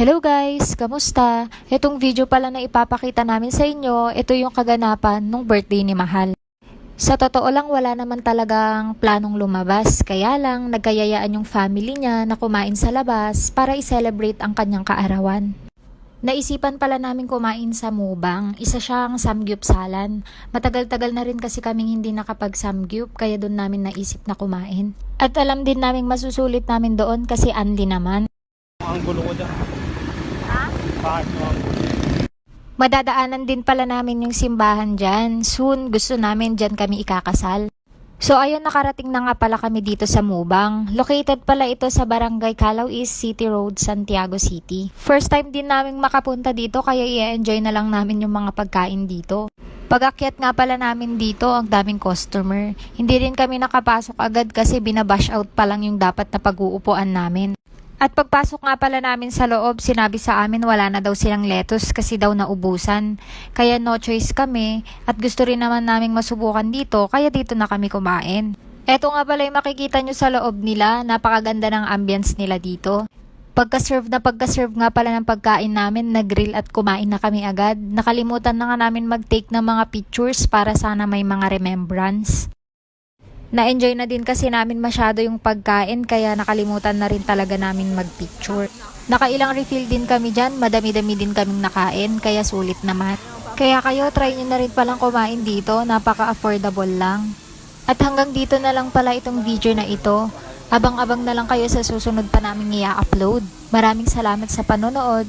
Hello guys! Kamusta? Itong video pala na ipapakita namin sa inyo, ito yung kaganapan nung birthday ni Mahal. Sa totoo lang wala naman talagang planong lumabas, kaya lang nagkayayaan yung family niya na kumain sa labas para i-celebrate ang kanyang kaarawan. Naisipan pala namin kumain sa Mubang, isa siyang samgyupsalan. Matagal-tagal na rin kasi kaming hindi nakapag-samgyup kaya doon namin naisip na kumain. At alam din naming masusulit namin doon kasi unli naman. Ang gulo ko dyan. Ha? Bakit mo ang gulo? Madadaanan din pala namin yung simbahan dyan. Soon, gusto namin dyan kami ikakasal. So ayun, nakarating na nga pala kami dito sa Mubang. Located pala ito sa Barangay Calao East City Road, Santiago City. First time din namin makapunta dito kaya i-enjoy na lang namin yung mga pagkain dito. Pag-akyat nga pala namin dito, ang daming customer. Hindi rin kami nakapasok agad kasi binabash out pa lang yung dapat na pag-uupuan namin. At pagpasok nga pala namin sa loob, sinabi sa amin wala na daw silang lettuce kasi daw naubusan. Kaya no choice kami at gusto rin naman naming masubukan dito kaya dito na kami kumain. Eto nga pala yung makikita nyo sa loob nila, napakaganda ng ambience nila dito. Pagka-serve nga pala ng pagkain namin, nag-grill at kumain na kami agad. Nakalimutan na nga namin mag-take ng mga pictures para sana may mga remembrance. Na-enjoy na din kasi namin masyado yung pagkain kaya nakalimutan na rin talaga namin mag-picture. Nakailang refill din kami dyan, madami-dami din kaming nakain kaya sulit naman. Kaya kayo try nyo na rin palang kumain dito, napaka-affordable lang. At hanggang dito na lang pala itong video na ito. Abang-abang na lang kayo sa susunod pa namin i-upload. Maraming salamat sa panonood.